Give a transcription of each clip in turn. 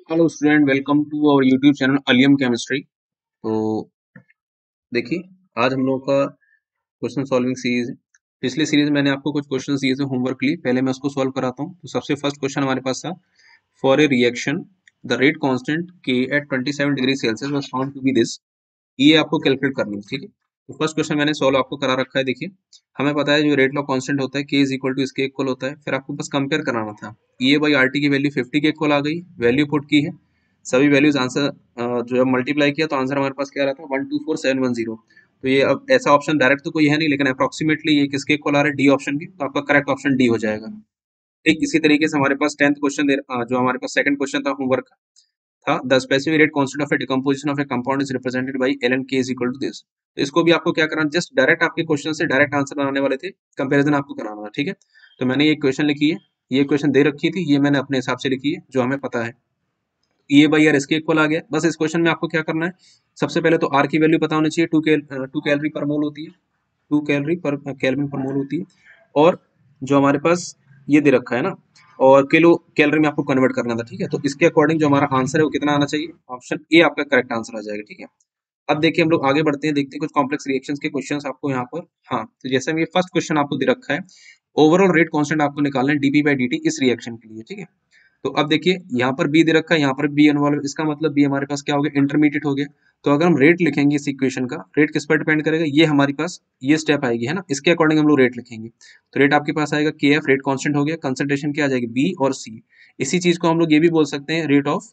Hello student, welcome to our YouTube channel अलियम chemistry. तो देखिए, आज हम लोगों का क्वेश्चन सॉल्विंग सीरीज है। पिछली सीरीज मैंने आपको कुछ क्वेश्चन दिए थे होमवर्क के लिए, पहले मैं उसको सॉल्व कराता हूँ। तो सबसे फर्स्ट क्वेश्चन हमारे पास था, for a reaction the rate constant k at 27 degree Celsius was found to be this. ये आपको कैलकुलेट करनी है, ठीक है। तो फर्स्ट क्वेश्चन मैंने सॉल्व आपको करा रखा है। देखिए, हमें पता है जो रेट लॉ कांस्टेंट होता है के इज इक्वल टू इसके इक्वल होता है। फिर आपको बस कंपेयर कराना था। ई ए बाई आर टी की वैल्यू 50 के इक्वल आ गई, वैल्यू पुट की है, सभी वैल्यूज आंसर जो मल्टीप्लाई किया तो आंसर हमारे पास क्या रहा था 124710। तो ये अब ऐसा ऑप्शन डायरेक्ट तो कोई है नहीं, लेकिन अप्रोक्सीमेटली ये किसके इक्वल आ रहा है, डी ऑप्शन के। तो आपका करेक्ट ऑप्शन डी हो जाएगा। ठीक इसी तरीके से हमारे पास 10th क्वेश्चन जो हमारे पास सेकंड क्वेश्चन था होमवर्क था, the specific rate constant of a decomposition of a compound is represented by ln k is equal to this. तो इसको भी आपको क्या करना, जस्ट डायरेक्ट आपके क्वेश्चन से डायरेक्ट आंसर बनाने वाले थे, कंपैरिजन आपको कराना था, ठीक है। तो मैंने ये क्वेश्चन लिखी है, ये क्वेश्चन दे रखी थी, ये मैंने अपने हिसाब से लिखी है जो हमें पता है। ए बाई आर इसके इक्वल आ गया। बस इस क्वेश्चन में आपको क्या करना है, सबसे पहले तो आर की वैल्यू पता होनी चाहिए, 2 कैलोरी पर मोल होती है, 2 कैलोरी पर केल्विन पर मोल होती है। और जो हमारे पास ये दे रखा है ना, और किलो कैलोरी में आपको कन्वर्ट करना था, ठीक है। तो इसके अकॉर्डिंग जो हमारा आंसर है वो कितना आना चाहिए, ऑप्शन ए आपका करेक्ट आंसर आ जाएगा, ठीक है। अब देखिए हम लोग आगे बढ़ते हैं, देखते हैं कुछ कॉम्प्लेक्स रिएक्शंस के क्वेश्चंस आपको यहाँ पर। हाँ, तो जैसे ये फर्स्ट क्वेश्चन आपको दे रखा है, ओवरऑल रेट कांस्टेंट आपको निकालना है डीपी बाई डीटी इस रिएक्शन के लिए, ठीक है। तो अब देखिए यहाँ पर बी दे रखा है, यहाँ पर बी इन्वॉल्व, इसका मतलब बी हमारे पास क्या हो गया, इंटरमीडिएट हो गया। तो अगर हम रेट लिखेंगे इस इक्वेशन का, रेट किस पर डिपेंड करेगा, ये हमारे पास ये स्टेप आएगी है ना, इसके अकॉर्डिंग हम लोग रेट लिखेंगे। तो रेट आपके पास आएगा के एफ, रेट कांस्टेंट हो गया, कंसंट्रेशन क्या आ जाएगी बी और सी। इसी चीज को हम लोग ये भी बोल सकते हैं rate of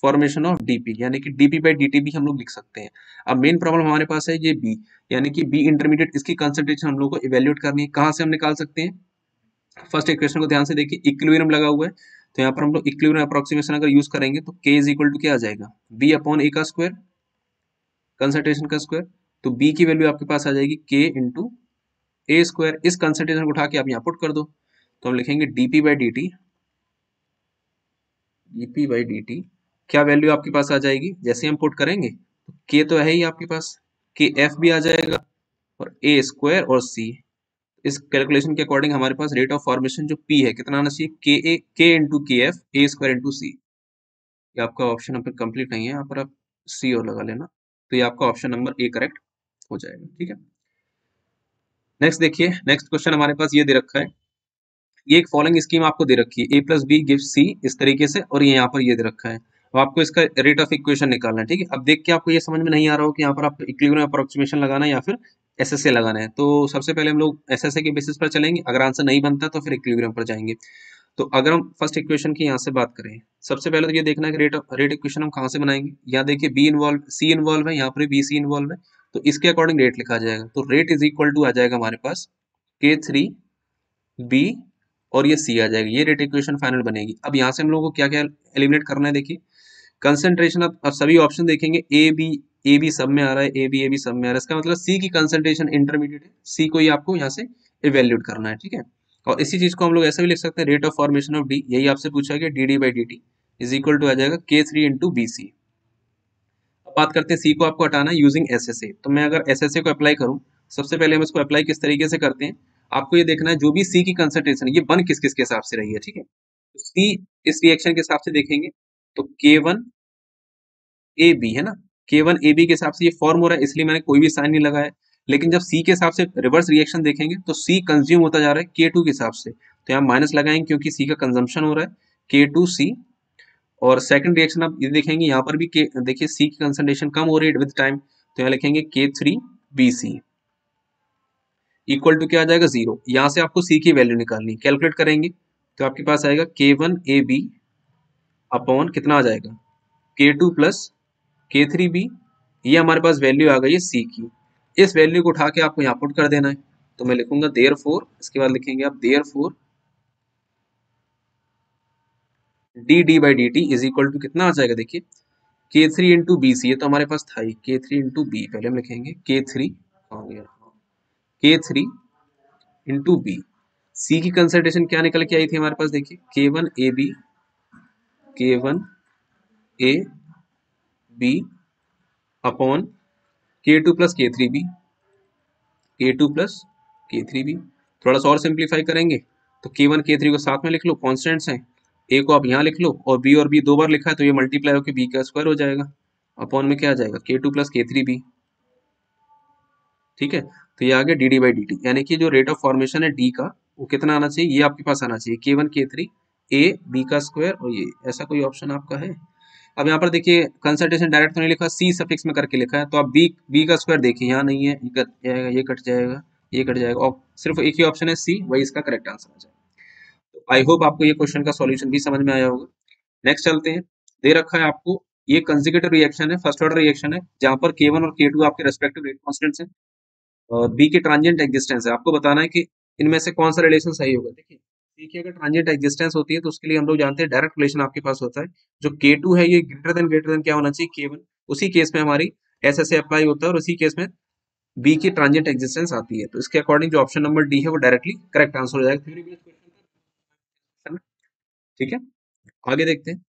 formation of DP, यानी कि डीपी बाई डीटी भी हम लोग लिख सकते हैं। अब मेन प्रॉब्लम हमारे पास है ये बी, यानी कि बी इंटरमीडिएट, इसकी कंसंट्रेशन हम लोग को इवेल्युएट करनी है। कहाँ से हम निकाल सकते हैं, फर्स्ट इक्वेशन को ध्यान से देखिए, इक्विलिब्रियम लगा हुआ है, तो यहाँ पर हम लोग इक्विलिब्रियम अप्रोक्सीमेशन अगर यूज करेंगे तो k इज इक्वल टू क्या आ जाएगा, b अपॉन ए का स्क्वायर, कंसंट्रेशन का स्क्वायर। तो b की वैल्यू आपके पास आ जाएगी k इंटू ए स्क्वायर। इस कंसंट्रेशन को उठा के आप यहाँ पुट कर दो, तो हम लिखेंगे dp by D T, dp by D T क्या वैल्यू आपके पास आ जाएगी, जैसे हम पुट करेंगे तो k तो है ही आपके पास, के एफ भी आ जाएगा, और ए स्क्वायर और सी। इस कैलकुलेशन के अकॉर्डिंग हमारे पास रेट ऑफ फॉर्मेशन जो पी है कितना आना चाहिए, के ए के इंटू के एफ ए स्क्वायर इंटू सी। ये आपका ऑप्शन यहाँ पर कंप्लीट नहीं है, यहाँ पर आप सी और लगा लेना। तो ये आपका ऑप्शन नंबर ए करेक्ट हो जाएगा, ठीक है। नेक्स्ट देखिए, नेक्स्ट क्वेश्चन हमारे पास ये दे रखा है, ये एक फॉलोइंग स्कीम आपको दे रखी है, ए प्लस बी गिव सी इस तरीके से, और ये यहाँ पर ये दे रखा है। अब आपको इसका रेट ऑफ इक्वेशन निकालना है, ठीक है। अब देख के आपको ये समझ में नहीं आ रहा हो कि यहाँ पर आपको इक्विलिब्रियम अप्रोक्सीमेशन लगाना है या फिर एसएसए लगाना है। तो सबसे पहले हम लोग एसएसए के बेसिस पर चलेंगे, अगर आंसर नहीं बनता तो फिर इक्विलिब्रियम पर जाएंगे। तो अगर हम फर्स्ट इक्वेशन की यहाँ से बात करें, सबसे पहले तो ये देखना है कि रेट इक्वेशन हम कहाँ से बनाएंगे। यहाँ देखिए बी इन्वॉल्व, सी इन्वॉल्व है, यहाँ पर बी सी इन्वॉल्व है, तो इसके अकॉर्डिंग रेट लिखा जाएगा। तो रेट इज इक्वल टू आ जाएगा हमारे पास के थ्री बी और ये सी आ जाएगा, ये रेट इक्वेशन फाइनल बनेगी। अब यहाँ से हम लोगों को क्या क्या एलिमिनेट करना है, देखिए कंसंट्रेशन। अब सभी ऑप्शन देखेंगे, ए बी सब में आ रहा है, ए बी सब में आ रहा है, इसका मतलब सी की कंसंट्रेशन इंटरमीडिएट है, सी को ही आपको यहाँ से इवेल्यूट करना है, ठीक है। और इसी चीज को हम लोग ऐसे भी लिख सकते हैं, rate of formation of D, यही आपसे पूछा गया, D D by D T is equal to आ जाएगा के थ्री इंटू बी सी। अब बात करते हैं सी को आपको हटाना है यूजिंग एस एस ए। तो मैं अगर एस एस ए को अप्लाई करूँ, सबसे पहले हम इसको अप्लाई किस तरीके से करते हैं, आपको ये देखना है जो भी सी की कंसंट्रेशन है ये बन किस किस के हिसाब से रही है, ठीक है। तो सी इस रिएक्शन के हिसाब से देखेंगे तो के वन ए बी है ना, के वन ए बी के हिसाब से ये फॉर्म हो रहा है, इसलिए मैंने कोई भी साइन नहीं लगाया। लेकिन जब सी के हिसाब से रिवर्स रिएक्शन देखेंगे तो सी कंज्यूम होता जा रहा है के टू के हिसाब से, तो यहाँ माइनस लगाएंगे क्योंकि सी का कंजम्पशन हो रहा है, के टू सी। और सेकंड रिएक्शन आप ये देखेंगे, यहाँ पर भी के देखिए सी की कंसंट्रेशन कम हो रही है विद टाइम, तो यहाँ लिखेंगे k three B C equal to क्या आ जाएगा, जीरो। यहाँ से आपको सी की वैल्यू निकालनी, कैलकुलेट करेंगे तो आपके पास आएगा के वन ए बी अपॉन कितना आ जाएगा, के टू प्लस के थ्री बी। ये हमारे पास वैल्यू आ गई है सी की, इस वैल्यू को उठा के आपको यहाँ पुट कर देना है। तो मैं लिखूंगा देयर फोर, इसके बाद लिखेंगे आप therefore D D by D T is equal to कितना आ जाएगा, देखिए के थ्री इंटू बी सी, ये तो हमारे पास था ही, के थ्री इंटू बी, पहले हम लिखेंगे के थ्री, के थ्री इंटू बी। सी की कंसंट्रेशन क्या निकल के आई थी हमारे पास, देखिए के वन ए बी, के वन ए बी अपॉन के टू प्लस के थ्री बी, के टू प्लस के थ्री बी। थोड़ा सा और सिंप्लीफाई करेंगे तो के वन के थ्री को साथ में लिख लो, कॉन्स्टेंट्स हैं, ए को आप यहाँ लिख लो और बी दो बार लिखा है तो ये मल्टीप्लाई होकर बी का स्क्वायर हो जाएगा, अपॉन में क्या आ जाएगा K2 प्लस K3B। ठीक है, तो ये आ गया D D by D T, यानी कि जो रेट ऑफ फॉर्मेशन है डी का वो कितना आना चाहिए, ये आपके पास आना चाहिए K1 K3 ए बी का स्क्वायर, और ये ऐसा कोई ऑप्शन आपका है। अब यहाँ पर देखिए कंसल्टेशन डायरेक्ट तो नहीं लिखा, सी सफिक्स में करके लिखा है, तो आप बी का स्क्वायर देखिए यहाँ नहीं है, ये कट जाएगा, ये कट जाएगा, ये कट जाएगा, और सिर्फ एक ही ऑप्शन है सी, वही इसका करेक्ट आंसर आ जाएगा। तो आई होप आपको ये क्वेश्चन का सॉल्यूशन भी समझ में आया होगा। नेक्स्ट चलते हैं, दे रखा है आपको ये कंसेक्यूटिव रिएक्शन है, फर्स्ट ऑर्डर रिएक्शन है, जहां पर K1 और K2 आपके रेस्पेक्टिव रेट कांस्टेंट्स हैं और बी की ट्रांजिएंट एग्जिस्टेंस है। आपको बताना है कि इनमें से कौन सा रिलेशन सही होगा। देखिए सी की अगर ट्रांजिएंट एग्जिस्टेंस होती है तो उसके लिए हम लोग जानते हैं डायरेक्ट रिलेशन आपके पास होता है, जो K2 है ये ग्रेटर देन क्या होना चाहिए K1, उसी केस में हमारी ऐसे ऐसे अप्लाई होता है और उसी केस में बी की ट्रांजिएंट एग्जिस्टेंस आती है, तो इसके अकॉर्डिंग जो ऑप्शन नंबर डी है वो डायरेक्टली करेक्ट आंसर हो जाएगा थ्योरी बेस्ड क्वेश्चन। ठीक है, आगे देखते हैं।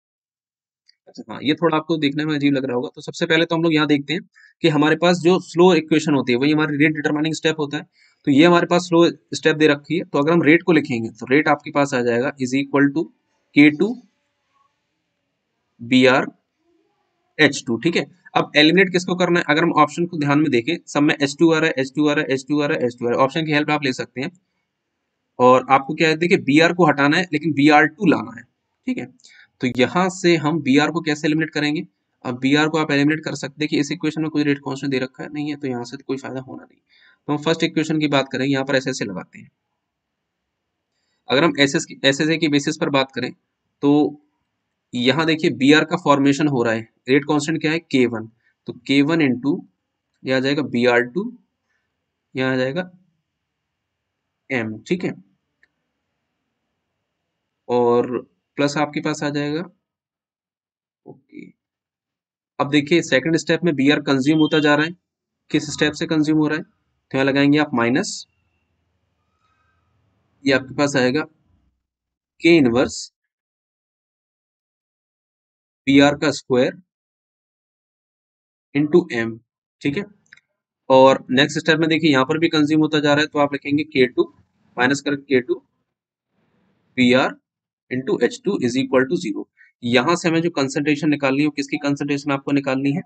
अच्छा हाँ, ये थोड़ा आपको देखने में अजीब लग रहा होगा, तो सबसे पहले तो हम लोग यहाँ देखते हैं कि हमारे पास जो स्लो इक्वेशन होती है वही हमारी रेट डिटरमाइनिंग स्टेप होता है। तो ये हमारे पास स्लो स्टेप दे रखी है, तो अगर हम रेट को लिखेंगे तो रेट आपके पास आ जाएगा is equal to K2 BR H2। ठीक है, अब एलिमिनेट किसको करना है, अगर हम ऑप्शन को ध्यान में देखें, सब में H2 आ रहा है, H2 आ रहा है, H2 आ रहा है, H2 आ रहा है, ऑप्शन की हेल्प आप ले सकते हैं, और आपको क्या है देखिए Br को हटाना है लेकिन Br2 लाना है। ठीक है, तो यहां से हम Br को कैसे एलिमिनेट करेंगे, अब Br को आप एलिमिनेट कर सकते हैं कि इस इक्वेशन में कोई रेट कांस्टेंट दे रखा है नहीं है, तो यहाँ से तो कोई फायदा होना नहीं। तो हम फर्स्ट इक्वेशन की बात करेंगे, यहाँ पर एस एस लगाते हैं। अगर हम एस ए की बेसिस पर बात करें तो यहाँ देखिए Br का फॉर्मेशन हो रहा है, रेट कांस्टेंट क्या है K1, तो K1 इंटू यह आ जाएगा Br2, यहाँ आ जाएगा M। ठीक है, और प्लस आपके पास आ जाएगा, ओके। अब देखिए सेकंड स्टेप में Br कंज्यूम होता जा रहा है, किस स्टेप से कंज्यूम हो रहा है, तो यहाँ लगाएंगे आप माइनस, ये आपके पास आएगा K इनवर्स Br का स्क्वायर इंटू M। ठीक है, और नेक्स्ट स्टेप में देखिए यहाँ पर भी कंज्यूम होता जा रहा है, तो आप लिखेंगे K2 माइनस कर K2 Br into H2 is equal to 0। यहाँ से हमें जो कंसंट्रेशन निकालनी है, किसकी कंसंट्रेशन आपको निकालनी है,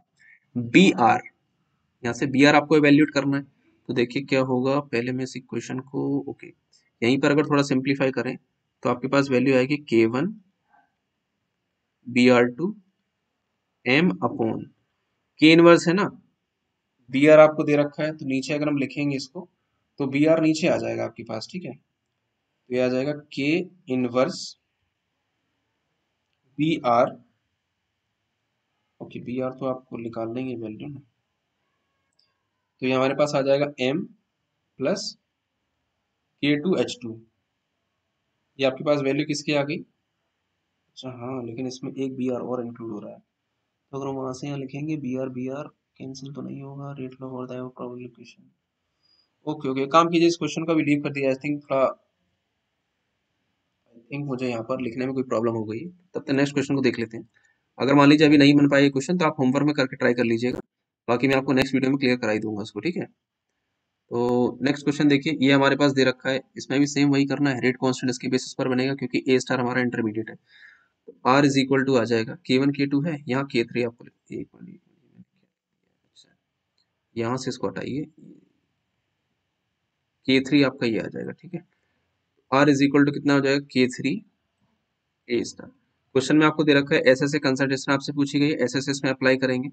Br, यहाँ से Br आपको इवेल्यूएट करना है। तो देखिए क्या होगा, पहले मैं इस इक्वेशन को, ओके, यहीं पर अगर थोड़ा सिंप्लीफाई करें तो आपके पास वैल्यू आएगी K1 Br2 M upon K inverse है ना, Br आपको दे रखा है, तो नीचे अगर हम लिखेंगे इसको तो Br नीचे आ जाएगा आपके पास। ठीक है, तो ये आ जाएगा K inverse Br, okay Br तो आपको निकालना ही है वैल्यू ना, तो ये हमारे पास आ जाएगा M प्लस K2H2, ये आपके पास वैल्यू किसकी आ गई। अच्छा हाँ, लेकिन इसमें एक Br और इंक्लूड हो रहा है, तो अगर हम वहां से यहाँ लिखेंगे Br कैंसिल तो नहीं होगा, रेट लॉग और प्रोबेबल इक्वेशन। ओके ओके, काम कीजिए, इस क्वेश्चन का भी लीव कर दिया, आई थिंक थोड़ा, आई थिंक मुझे यहाँ पर लिखने में कोई प्रॉब्लम हो गई है। तब तक नेक्स्ट क्वेश्चन को देख लेते हैं। अगर मान लीजिए अभी नहीं बन पाए ये क्वेश्चन तो आप होमवर्क में करके ट्राई कर लीजिएगा, बाकी मैं आपको नेक्स्ट वीडियो में क्लियर कराई दूंगा उसको। ठीक है, तो नेक्स्ट क्वेश्चन देखिए, ये हमारे पास दे रखा है, इसमें भी सेम वही करना है, रेट कांस्टेंट इसके बेसिस पर बनेगा क्योंकि ए स्टार हमारा इंटरमीडिएट है। तो आर इज इक्वल टू आ जाएगा K1 K2 है, यहाँ K3 आपको एक मिनट, यहाँ से इसको हटाइए, K3 आपका ये आ जाएगा। ठीक है, आर इज इक्वल टू कितना हो जाएगा K3 ए स्टार। क्वेश्चन में आपको दे रखा है एस एस ए कंसल्टेशन आपसे पूछी गई है, एस एस एस में अप्लाई करेंगे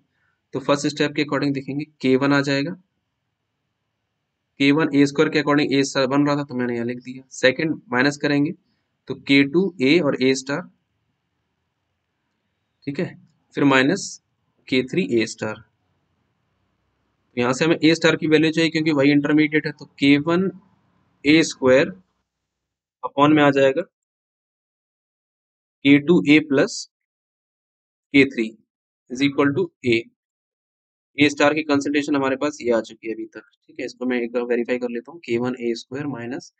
तो फर्स्ट स्टेप के अकॉर्डिंग देखेंगे K1 आ जाएगा, K1 ए स्क्वायर के अकॉर्डिंग ए स्टार बन रहा था तो मैंने यहाँ लिख दिया, सेकंड माइनस करेंगे तो K2 ए और ए स्टार। ठीक है, फिर माइनस K3 ए स्टार, यहाँ से हमें ए स्टार की वैल्यू चाहिए क्योंकि वही इंटरमीडिएट है, तो K1 ए स्क्वायर अपॉन में आ जाएगा K2 A plus K3 is equal to A star की कंसंट्रेशन हमारे पास ये आ चुकी है अभी तक। ठीक है, इसको मैं एक बार वेरीफाई कर लेता हूँ, K1 ए स्क्वायर माइनस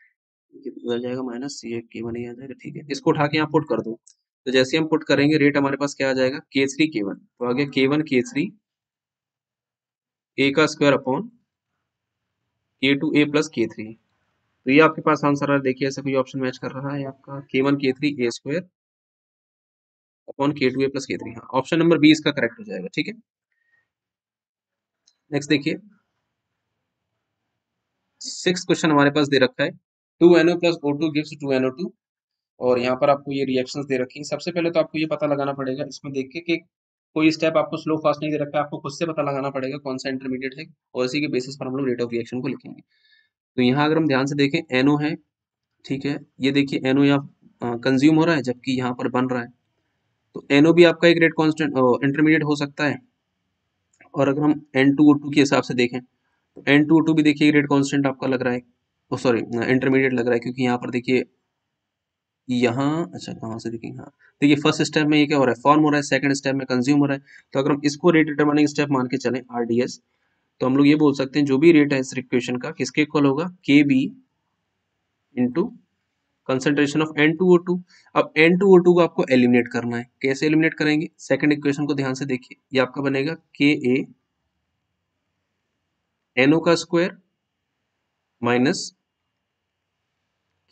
कितना जाएगा, माइनस ये K1 ए आ जाएगा। ठीक है, इसको उठा के यहाँ पुट कर दो, तो जैसे हम पुट करेंगे रेट हमारे पास क्या आ जाएगा K3 K1, तो आ गया K1 K3 ए का square upon K2 A plus K3। तो ये आपके पास आंसर है, देखिए ऐसा कोई ऑप्शन मैच कर रहा है आपका K1 K3 ए square upon K2A plus K3। हाँ, ऑप्शन नंबर बी इसका करेक्ट हो जाएगा। ठीक है, नेक्स्ट देखिए, 6 क्वेश्चन हमारे पास दे रखा है 2NO plus O2 gives 2NO2, और यहाँ पर आपको ये रिएक्शंस दे रखी हैं। सबसे पहले तो आपको ये पता लगाना पड़ेगा इसमें देखिए कि कोई स्टेप आपको स्लो फास्ट नहीं दे रखा है, आपको खुद से पता लगाना पड़ेगा कौन सा इंटरमीडिएट है, और इसी के बेसिस पर हम लोग रेट ऑफ रिएक्शन को लिखेंगे। तो यहाँ अगर हम ध्यान से देखें, NO है, ठीक है, ये देखिए NO यहाँ कंज्यूम हो रहा है जबकि यहाँ पर बन रहा है, तो NO भी आपका एक रेट कांस्टेंट इंटरमीडिएट हो सकता है। और अगर हम N2O2 के हिसाब से देखें तो N2O2 भी देखिए रेट कांस्टेंट आपका लग रहा है, ओ सॉरी इंटरमीडिएट लग रहा है, क्योंकि यहाँ पर देखिए यहाँ, अच्छा कहाँ से देखेंगे, हाँ देखिए फर्स्ट स्टेप में ये क्या हो रहा है, फॉर्म हो रहा है, सेकंड स्टेप में कंज्यूम हो रहा है। तो अगर हम इसको रेट डिटरमाइनिंग स्टेप मान के चलें RDS, तो हम लोग ये बोल सकते हैं जो भी रेट है इस इक्वेशन का किसके इक्वल होगा, KB into concentration of N2O2। अब N2O2 को आपको एलिमिनेट करना है, कैसे एलिमिनेट करेंगे, सेकंड इक्वेशन को ध्यान से देखिए, ये आपका बनेगा Ka NO का square minus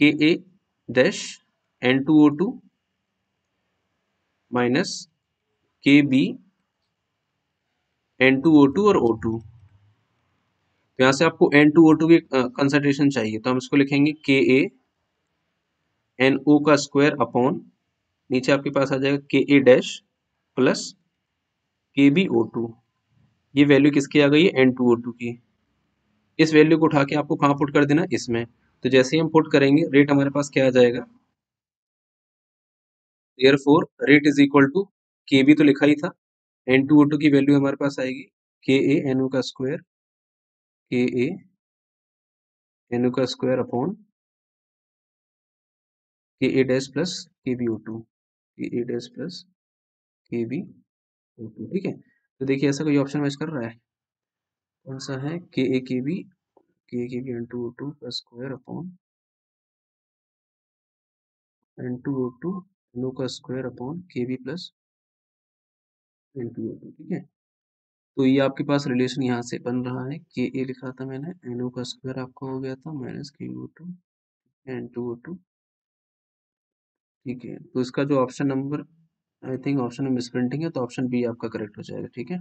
Ka dash N2O2 minus Kb N2O2 और O2। तो यहाँ से आपको N2O2 की कंसंट्रेशन चाहिए, तो हम इसको लिखेंगे KaNO का स्क्वायर अपॉन, नीचे आपके पास आ जाएगा Ka डैश प्लस KbO2। ये वैल्यू किसकी आ गई है, N2O2 की। इस वैल्यू को उठा के आपको कहाँ पुट कर देना, इसमें। तो जैसे ही हम पुट करेंगे रेट हमारे पास क्या आ जाएगा, therefore rate is equal to, Kb तो लिखा ही था, N2O2 की वैल्यू हमारे पास आएगी KaNO का स्क्वायर, KaNO का square upon Ka dash plus KbO2, Ka dash plus KbO2। ठीक है, तो देखिए ऐसा कोई ऑप्शन मैच कर रहा है, कौन सा है, Ka Kb N2O2 का स्क्वायर अपॉन N2O2 NO का square upon Kb plus N2O2। ठीक है, तो ये आपके पास रिलेशन यहाँ से बन रहा है, Ka लिखा था मैंने, NO का स्क्वायर आपका हो गया था माइनस KbO2 N2O2। ठीक है, तो इसका जो option number, I think option में मिसप्रिंटिंग है, तो ऑप्शन बी आपका करेक्ट हो जाएगा। ठीक है,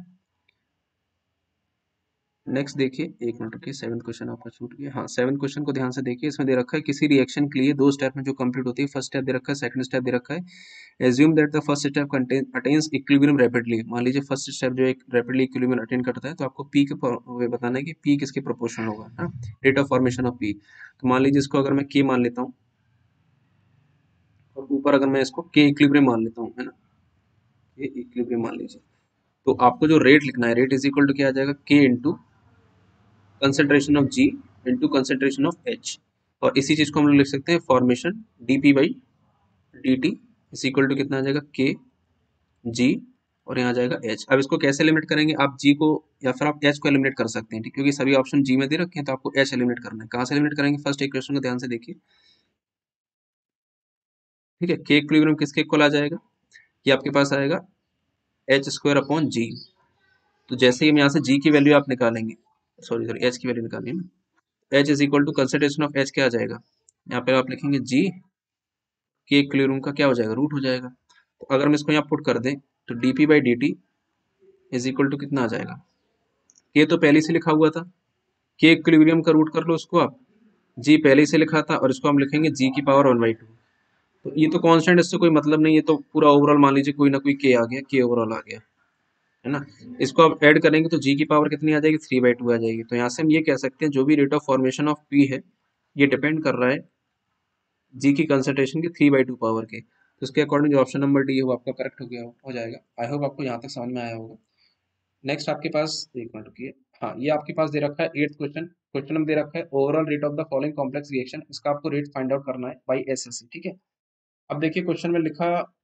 नेक्स्ट देखिए, एक मिनट रुकिए, 7th क्वेश्चन आपका छूट गया। हाँ, 7th क्वेश्चन को ध्यान से देखिए, इसमें दे रखा है किसी रिएक्शन के लिए 2 स्टेप में जो कंप्लीट होती है, फर्स्ट स्टेप दे रखा है, सेकंड स्टेप दे रखा है। Assume that the first step attains equilibrium rapidly. मान लीजिए फर्स्ट स्टेप जो एक रैपिडली इक्विलिब्रियम अटेन करता है, तो आपको पी के वे बताना है कि पी किसके प्रोपोर्शनल होगा, हाँ, rate of formation of P. तो मान लीजिए इसको अगर मैं के मान लेता हूँ, और ऊपर अगर मैं इसको के इक्विलिब्रियम मान लेता हूँ, है ना, के इक्विलिब्रियम मान लीजिए, तो आपको जो रेट लिखना है, रेट इज इक्वल टू क्या आ जाएगा, k into concentration of G into concentration of H. और इसी चीज को हम लोग लिख सकते हैं formation DP by D T is equal to कितना आ जाएगा, के जी, और यहाँ जाएगा एच। अब इसको कैसे एलिमिनेट करेंगे, आप जी को या फिर आप एच को एलिमिनेट कर सकते हैं, ठीक, क्योंकि सभी ऑप्शन जी में दे रखे हैं, तो आपको एच एलिमिनेट करना है। कहाँ से एलिमिनेट करेंगे, फर्स्ट इक्वेशन को ध्यान से देखिए, ठीक है, के इक्विलिब्रियम किसके इक्वल आ जाएगा, ये आपके पास आएगा एच स्क्वायर अपॉन जी। तो जैसे ही हम यहाँ से जी की वैल्यू आप निकालेंगे, सॉरी सॉरी एच की वैल्यू निकालिए ना, H is equal to concentration of H क्या आ जाएगा, यहाँ पे आप लिखेंगे जी, के इक्विलिब्रियम का क्या हो जाएगा, रूट हो जाएगा। तो अगर हम इसको यहाँ पुट कर दें, तो DP by D T is equal to कितना आ जाएगा, के तो पहले से लिखा हुआ था, के इक्विलिब्रियम का रूट कर लो उसको आप, जी पहले से लिखा था, और इसको हम लिखेंगे जी की पावर 1/2। तो ये तो कांस्टेंट, इससे कोई मतलब नहीं है, तो पूरा ओवरऑल मान लीजिए कोई ना कोई के आ गया, के ओवरऑल आ गया, है ना। इसको आप ऐड करेंगे तो जी की पावर कितनी आ जाएगी, 3/2 आ जाएगी। तो यहाँ से हम ये कह सकते हैं जो भी rate of formation of P है, ये डिपेंड कर रहा है जी की कंसंट्रेशन की 3/2 पावर के। तो इसके अकॉर्डिंग जो ऑप्शन नंबर डी है वो आपका करेक्ट हो गया, हो जाएगा। आई होप आपको यहाँ तक समझ में आया होगा। नेक्स्ट आपके पास, एक मिनट रुकिए, हाँ ये आपके पास दे रखा है 8th क्वेश्चन। क्वेश्चन नंबर दे रखा है overall rate of the following complex reaction, इसका आपको रेट फाइंड आउट करना है बाई एसएससी। ठीक है, अब देखिए क्वेश्चन में लिखा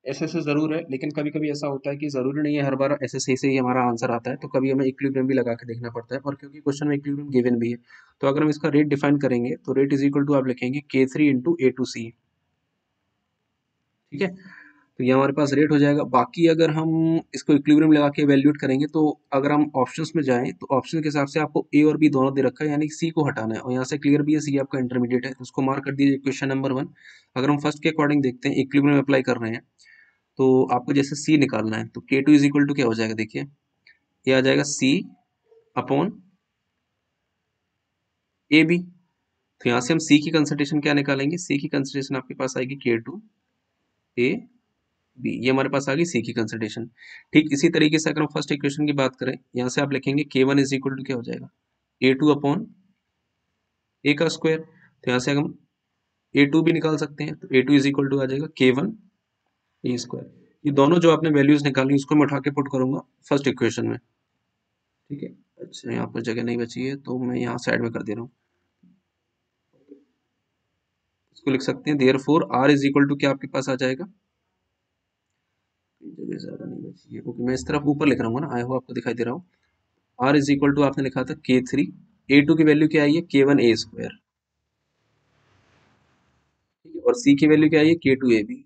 एसएससी जरूर है, लेकिन कभी कभी ऐसा होता है कि जरूरी नहीं है हर बार एसएससी से ही हमारा आंसर आता है, तो कभी हमें इक्विलिब्रियम भी लगा के देखना पड़ता है, और क्योंकि क्वेश्चन में इक्विलिब्रियम गिवन भी है, तो अगर हम इसका रेट डिफाइन करेंगे तो रेट इज इक्वल टू आप लिखेंगे K3 इंटू A2C। ठीक है, तो ये हमारे पास रेट हो जाएगा। बाकी अगर हम इसको इक्विलिब्रियम लगा के वैल्यूएट करेंगे, तो अगर हम ऑप्शंस में जाएं तो ऑप्शन के हिसाब से आपको ए और बी दोनों दे रखा है, यानी सी को हटाना है, और यहाँ से क्लियर भी है सी आपका इंटरमीडिएट है, तो उसको मार्क कर दीजिए क्वेश्चन नंबर 1। अगर हम फर्स्ट के अकॉर्डिंग देखते हैं, इक्विलिब्रियम अप्लाई कर रहे हैं, तो आपको जैसे सी निकालना है तो K2 इज इक्वल टू क्या हो जाएगा, देखिए ये आ जाएगा सी अपॉन ए बी। तो यहाँ से हम सी की कंसंट्रेशन क्या निकालेंगे, सी की कंसंट्रेशन आपके पास आएगी K2 ए बी, ये हमारे पास आ गई सी की कंसंट्रेशन। ठीक इसी तरीके से अगर हम फर्स्ट इक्वेशन की बात करें, यहाँ से आप लिखेंगे K1 इज इक्वल टू क्या हो जाएगा, A2 अपॉन ए का स्क्वायर। तो यहाँ से हम A2 भी निकाल सकते हैं, तो A2 इज इक्वल टू आ जाएगा K1 ए स्क्वायर। ये दोनों जो आपने वैल्यूज निकाली उसको मैं उठा के पुट करूंगा फर्स्ट इक्वेशन में, ठीक है। अच्छा यहाँ पर जगह नहीं बची है तो मैं यहाँ साइड में कर दे रहा हूँ, इसको लिख सकते हैं therefore R is equal to क्या आपके पास आ जाएगा, जगह ज्यादा नहीं बची है क्योंकि मैं इस तरफ ऊपर लिख रहा हूँ ना, आई होप आपको दिखाई दे रहा हूँ। आर इज इक्वल टू आपने लिखा था K3, A2 की वैल्यू क्या आई है K1 ए स्क्वायर, ठीक है, और सी की वैल्यू क्या आई है K2 ए बी,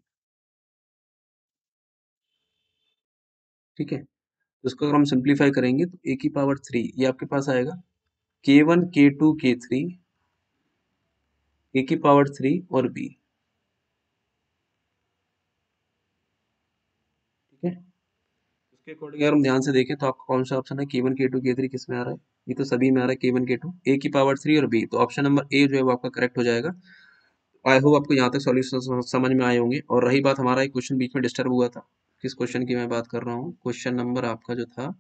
ठीक है। तो इसको अगर हम सिंप्लीफाई करेंगे तो ए की पावर 3 ये आपके पास आएगा K1 K2 K3 ए की पावर 3 और बी, ठीक है। उसके अकॉर्डिंग अगर हम ध्यान से देखें तो आपका कौन सा ऑप्शन है K1 K2 K3 किस में आ रहा है, ये तो सभी में आ रहा है K1 K2 ए की पावर 3 और बी, तो ऑप्शन नंबर ए जो है वो आपका करेक्ट हो जाएगा। आई होप आपको यहाँ तक सॉल्यूशन समझ में आए होंगे। और रही बात हमारा एक क्वेश्चन बीच में डिस्टर्ब हुआ था, किस क्वेश्चन की मैं बात कर रहा हूँ, क्वेश्चन नंबर आपका जो था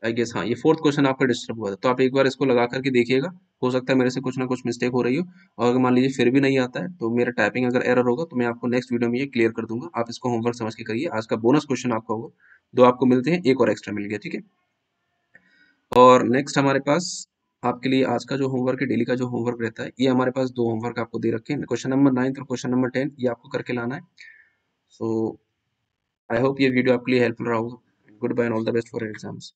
आई गेस, हाँ ये फोर्थ क्वेश्चन आपका डिस्टर्ब हुआ था, तो आप एक बार इसको लगा करके देखिएगा, हो सकता है मेरे से कुछ ना कुछ मिस्टेक हो रही हो। और अगर मान लीजिए फिर भी नहीं आता है तो मेरा टाइपिंग अगर एरर होगा तो मैं आपको नेक्स्ट वीडियो में ये क्लियर कर दूंगा, आप इसको होमवर्क समझ के करिए। आज का बोनस क्वेश्चन आपका होगा, दो आपको मिलते हैं, एक और एक्स्ट्रा मिल गया, ठीक है। और नेक्स्ट हमारे पास आपके लिए आज का जो होमवर्क है, डेली का जो होमवर्क रहता है, ये हमारे पास दो होमवर्क आपको दे रखे हैं, क्वेश्चन नंबर 9 और क्वेश्चन नंबर 10, ये आपको करके लाना है। सो आई होप ये वीडियो आपके लिए हेल्पफुल रहा होगा। Good bye and all the best for exams.